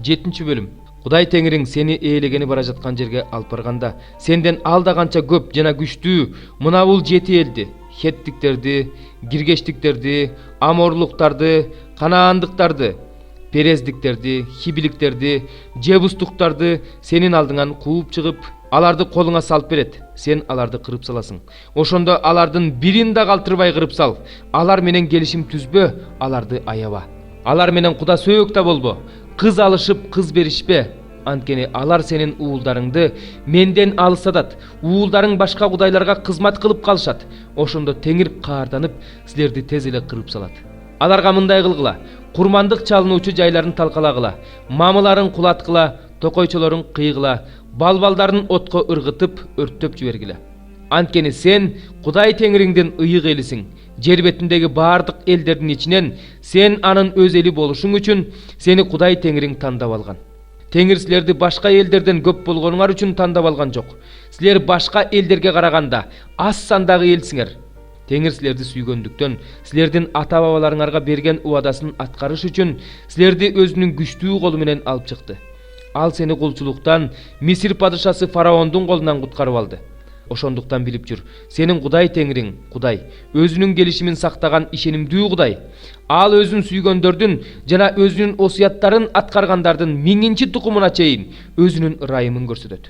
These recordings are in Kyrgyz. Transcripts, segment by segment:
7 bölüm. Кудай Теңириң сени ээлегени бара жаткан жерге алып барганда, сенден алда канча көп жана күчтүү мына бул 7 элди, хеттиктерди, гиргештиктерди, аморлуктарды, канаандыктарды, перездиктерди, хибиликтерди, жебустуктарды сенин алдыңан кууп чыгып, аларды колуңа салып берет. Сен аларды кырып саласың. Ошондо алардын бирин да калтырбай кырып сал. Алар менен келишим түзбө, аларды аяба. Алар менен куда сөөк да болбо. Кыз алышып, кыз беришпе. Анткени алар сенин уулдарыңды менден алысадат. Уулдарың башка кудайларга кызмат кылып калышат. Ошондо Теңир каарданып, силерди тез эле кырып салат. Аларга мындай кылгыла: курмандык чалынуучу жайларын талкалагыла, мамыларын кулаткыла, токойчолорун кыйгыла, балбалдарын отко ыргытып, өрттөп жибергиле. Анткени сен Кудай Теңириңден ыйык элисиң. Жер бетиндеги баардык элдердин ичинен сен анын өз эли болушуң үчүн сени Кудай Теңириң тандап алган. Теңир силерди башка элдерден көп болгонуңар үчүн тандап алган жок. Силер башка элдерге караганда аз сандагы элсиңер. Теңир силерди сүйгөндүктөн, силердин ата-бабаларыңарга берген убадасын аткарыш үчүн силерди өзүнүн күчтүү колу менен алып чыкты. Ал сени кулчулуктан Мисир падышасы фараондун колунан куткарып алды. Ошондуктан билип жүр, сенин Кудай Теңириң, Кудай, өзүнүн келишимин сактаган ишенимдүү Кудай. Ал өзүн сүйгөндөрдүн жана өзүнүн осуяттарын аткаргандардын 1000-чи тукумуна чейин өзүнүн ырайымын көрсөтөт.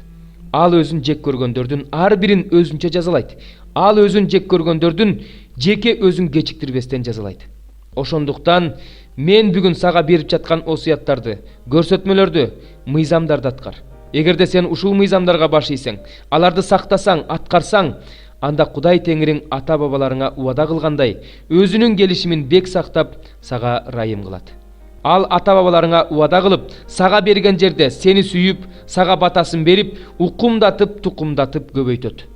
Ал өзүн жек көргөндөрдүн ар бирин өзүнчө жазалайт. Ал өзүн жек көргөндөрдүн жеке өзүн кечиктирбестен жазалайт. Ошондуктан мен бүгүн сага берип жаткан осуяттарды, көрсөтмөлөрдү, мыйзамдарды аткар. Эгерде сен ушул мыйзамдарга баш ийсең, аларды сактасаң, аткарсаң, анда Кудай Теңириң ата-бабаларыңа убада кылгандай, өзүнүн келишимин бек сактап, сага ырайым кылат. Ал ата-бабаларыңа убада кылып, сага берген жерде сени сүйүп, сага батасын берип, укумдатып, тукумдатып көбөйтөт.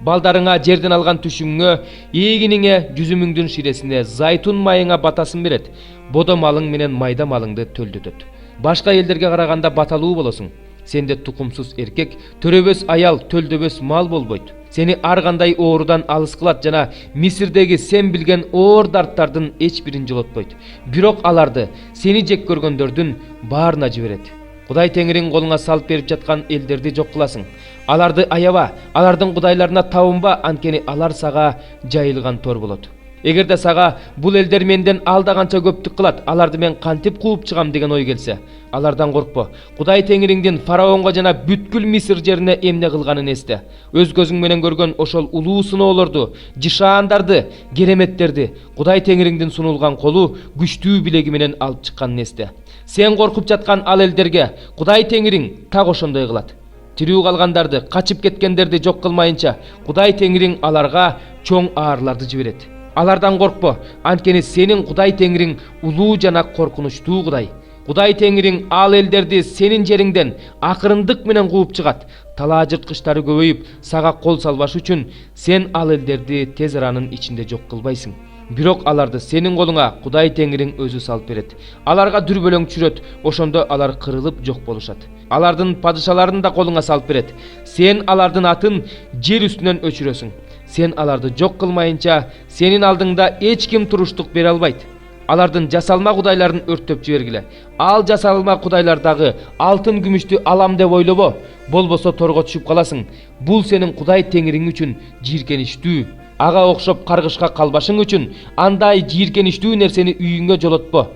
Балдарыңа жерден алган түшүңгө, эгиниңе, жүзүмүңдүн ширесине, зайтун майыңа батасын берет. Бодо малың менен майда малыңды төлдөтөт. Башка элдерге караганда баталуу болосуң. Сенде тукумсуз эркек, төрөбөс аял, төлдөбөс мал болбойт. Сени ар кандай оорудан алыс кылат жана Мисирдеги сен билген оор дарттардын эч бирин жолотпойт. Бирок аларды сени жек көргөндөрдүн баарына жиберет. Кудай Теңириң колуңа салып берип жаткан элдерди жок кыласың. Аларды аяба, алардын кудайларына табынба, анткени алар сага жайылган тор болот. Эгерде сага бул элдер менден алда канча көптүк кылат, аларды мен кантип кууп чыгам деген ой келсе, алардан коркпо. Кудай Теңириңдин фараонго жана бүткүл Мисир жерине эмне кылганын эсте. Өз көзүң менен көргөн ошол улуу сыноолорду, жышаандарды, кереметтерди Кудай Теңириңдин сунулган колу, күчтүү билеги менен алып чыкканын эсте. Сен коркуп жаткан ал элдерге Кудай Теңириң так ошондой кылат. Тирүү калгандарды, качып кеткендерди жок кылмайынча, Кудай Теңириң аларга чоң аарларды жиберет. Алардан коркпо, анткени сенин Кудай Теңириң улуу жана коркунучтуу Кудай. Кудай Теңириң ал элдерди сенин жериңден акырындык менен кууп чыгат. Талаа жырткычтары көбөйүп, сага кол салбаш үчүн сен ал элдерди тез аранын ичинде жок кылбайсың. Бирок аларды сенин колуңа Кудай Теңириң өзү салып берет. Аларга дүрбөлөң түшүрөт, ошондо алар кырылып жок болушат. Алардын падышаларын да колуңа салып берет. Сен алардын атын жер үстүнөн өчүрөсүң. Сен аларды жок кылмайынча, сенин алдыңда эч ким туруштук бере албайт. Алардын жасалма кудайларын өрттөп жибергиле. Ал жасалма кудайлардагы алтын күмүштү алам деп ойлобо, болбосо торго түшүп каласың. Бул сенин Кудай Теңириң үчүн жийиркеничтүү. Ага окшоп каргышка калбашың үчүн андай жийиркеничтүү нерсени үйүңө жолотпо.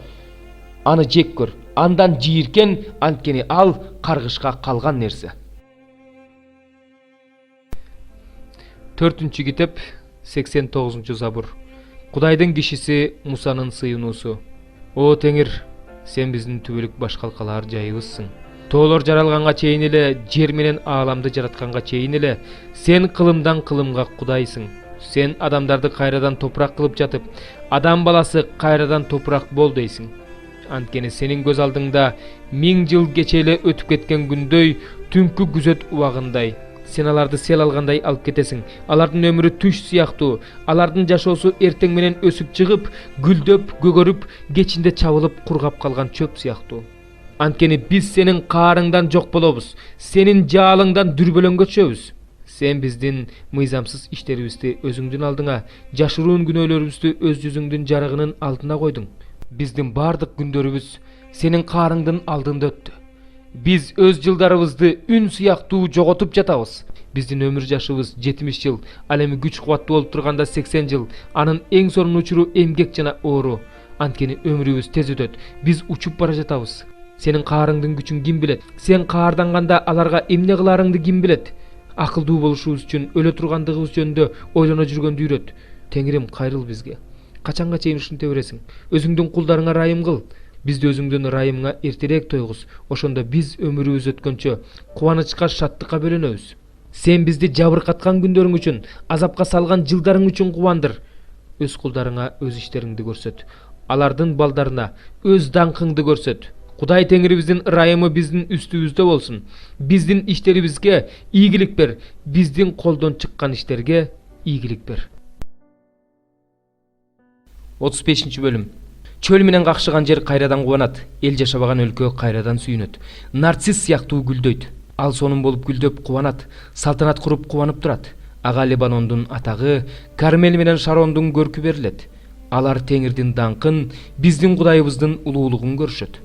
Аны жек көр, андан жийиркен, анткени ал каргышка калган нерсе. 4-чү китеп, 89-чу забур. Кудайдын кишиси Мусанын сыйынуусу. О Теңир, сен биздин түбөлүк баш калкалаар жайыбызсың. Тоолор жаралганга чейин эле, жер менен ааламды жаратканга чейин эле сен кылымдан кылымга Кудайсың. Сен адамдарды кайрадан топурак кылып жатып, адам баласы кайрадан топурак бол дейсиң. Анткени сенин көз алдыңда 1000 жыл кече эле өтүп кеткен күндөй түнкү күзөт убагындай. Сен аларды сел алгандай алып кетесиң. Алардын өмүрү түш сыяктуу, алардын жашоосу эртең менен өсүп чыгып, гүлдөп, көгөрүп, кечинде чабылып, кургап калган чөп сыяктуу. Анткени биз сенин каарыңдан жок болобуз, сенин жаалыңдан дүрбөлөңгө түшөбүз. Сен биздин мыйзамсыз иштерибизди өзүңдүн алдыңа, жашыруун күнөөлөрүбүздү өз жүзүңдүн жарыгынын алдына койдуң. Биздин бардык күндөрүбүз сенин каарыңдын алдында өттү. Биз өз жылдарыбызды үн сыяктуу жоготуп жатабыз. Биздин өмүр жашыбыз 70 жыл, ал эми күч кубаттуу болуп турганда 80 жыл. Анын эң сонун учуру эмгек жана оору. Анткени өмүрүбүз тез өтөт. Биз учуп бара жатабыз. Сенин каарыңдын күчүн ким билет? Сен каарданганда аларга эмне кыларыңды ким билет? Акылдуу болушубуз үчүн өлө тургандыгыбыз жөнүндө ойлоно жүргөндү үйрөт. Теңирим кайрыл бизге. Качанга чейин ушинте бересиң? Өзүңдүн кулдарыңа ырайым кыл. Бизди өзүңдүн ырайымыңа эртерээк тойгуз. Ошондо биз өмүрүбүз өткөнчө кубанычка, шаттыкка бөлөнөбүз. Сен бизди жабыркаткан күндөрүң үчүн, азапка салган жылдарың үчүн кубандыр. Өз кулдарыңа өз иштериңди көрсөт. Алардын балдарына өз даңкыңды көрсөт. Кудай Теңирибиздин ырайымы биздин үстүбүздө болсун. Биздин иштерибизге ийгилик бер. Биздин колдон чыккан иштерге ийгилик бер. 35 бөлүм. Чөл менен какшыган жер кайрадан кубанат. Эл жашабаган өлкө кайрадан сүйүнөт. Нарцисс сыяктуу гүлдөйт. Ал сонун болуп гүлдөп кубанат. Салтанат куруп кубанып турат. Ага Лебанондун атагы, Кармел менен Шарондун көркү берилет. Алар Теңирдин даңкын, биздин Кудайыбыздын улуулугун көрүшөт.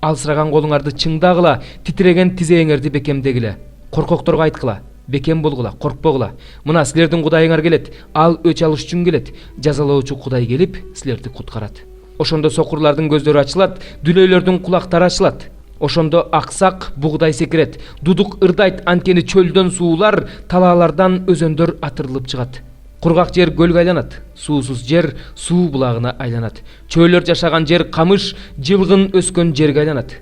Алсыраган колуңарды чыңдагыла, титиреген тизеңерди бекемдегиле. Коркокторго айткыла, бекем болгула, коркпогула. Мына силердин Кудайыңар келет, ал өч алыш үчүн келет. Жазалоочу Кудай келип, силерди куткарат. Ошондо сокурлардын көздөрү ачылат, дүлөйлөрдүн кулактары ачылат. Ошондо аксак бугдай секирет, дудук ырдайт, анткени чөлдөн суулар, талаалардан өзөндөр атырылып чыгат. Кургак жер көлгө айланат, суусуз жер суу булагына айланат. Чөйлөр жашаган жер камыш, жылгын өскөн жерге айланат.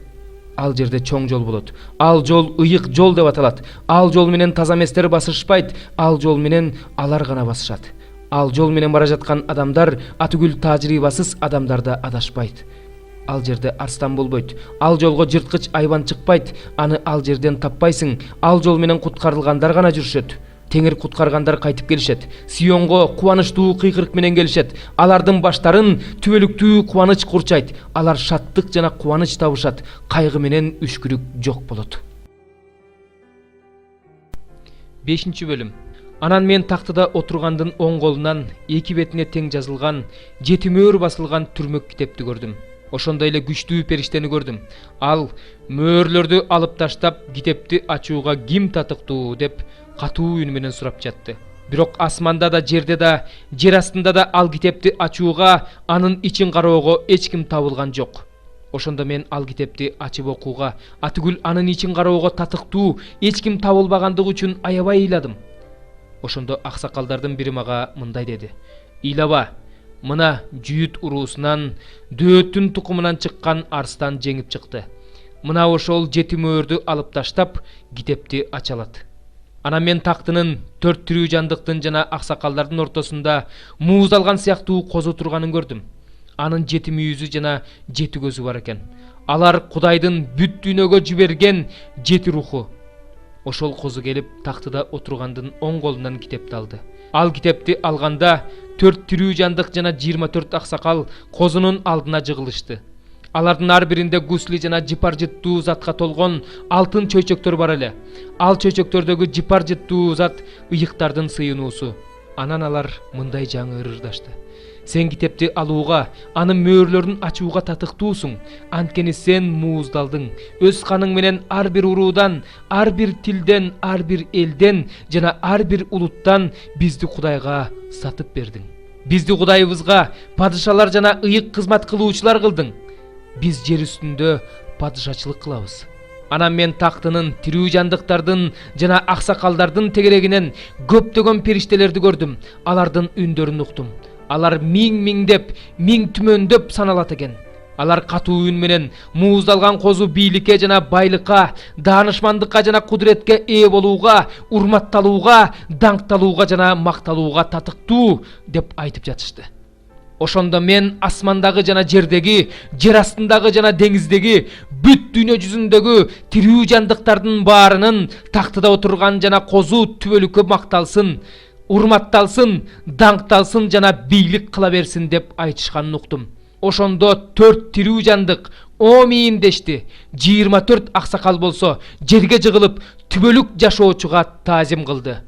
Ал жерде чоң жол болот. Ал жол ыйык жол деп аталат. Ал жол менен таза эместер басышпайт, ал жол менен алар гана басышат. Ал жол менен бара жаткан адамдар атүгүл тажрыйбасыз адамдар да адашпайт. Ал жерде арстан болбойт. Ал жолго жырткыч айбан чыкпайт. Аны ал жерден таппайсың. Ал жол менен куткарылгандар гана жүрүшөт. Теңир куткаргандар кайтып келишет. Сионго кубанычтуу кыйкырык менен келишет. Алардын баштарын түбөлүктүү кубаныч курчайт. Алар шаттык жана кубаныч табышат. Кайгы менен үшкүрүк жок болот. 5 бөлүм. Анан мен тактыда отургандын оң колунан эки бетине тең жазылган, 7 мөөр басылган түрмөк китепти көрдүм. Ошондой эле күчтүү периштени көрдүм. Ал мөөрлөрдү алып таштап, китепти ачууга ким татыктуу деп катуу үн менен сурап жатты. Бирок асманда да, жерде да, жер астында да ал китепти ачууга, анын ичин кароого эч ким табылган жок. Ошондо мен ал китепти ачып окууга, атүгүл анын ичин кароого татыктуу эч ким табылбагандыгы үчүн аябай ыйладым. Ошондо аксакалдардын бири мага мындай деди: "Ыйлаба, мына Жүйүт уруусунан Дөөттүн тукумунан чыккан арстан жеңип чыкты. Мына ошол 7 мөөрдү алып таштап, китепти ача алат." Анан мен тактынын, 4 тирүү жандыктын жана аксакалдардын ортосунда мууздалган сыяктуу козу турганын көрдүм. Анын 7 мүйүзү жана 7 көзү бар экен. Алар Кудайдын бүт дүйнөгө жиберген 7 руху. Ошол козу келип тактыда отургандын оң колунан китепти алды. Ал китепти алганда 4 тирүү жандык жана 24 аксакал козунун алдына жыгылышты. Алардын ар биринде гусли жана жыпар жыттуу затка толгон алтын чөйчөктөр бар эле. Ал чөйчөктөрдөгү жыпар жыттуу зат ыйыктардын сыйынуусу. Анан алар мындай жаңы ырырдашты: "Сен китепти алууга, анын мөөрлөрүн ачууга татыктуусуң, анткени сен мууздалдың. Өз каның менен ар бир уруудан, ар бир тилден, ар бир элден жана ар бир улуттан бизди Кудайга сатып бердиң. Бизди Кудайыбызга падышалар жана ыйык кызмат кылуучулар кылдың. Биз жер үстүндө падышачылык кылабыз." Анан мен тактынын, тирүү жандыктардын жана аксакалдардын тегерегинен көптөгөн периштелерди көрдүм. Алардын үндөрүн уктум. Алар миңдеп, миң түмөндөп саналат экен. Алар катуу үн менен мууздалган козу бийликке жана байлыкка, даанышмандыкка жана кудуретке ээ болууга, урматталууга, даңкталууга жана макталууга татыктуу деп айтып жатышты. Ошондо мен асмандагы жана жердеги, жер астындагы жана деңиздеги, бүт дүйнө жүзүндөгү тирүү жандыктардын баарынын тактыда отурган жана козу түбөлүккө макталсын, урматталсын, даңкталсын жана бийлик кыла берсин деп айтышканын уктум. Ошондо 4 тирүү жандык омийин дешти. 24 аксакал болсо жерге жыгылып түбөлүк жашоочуга таазим кылды.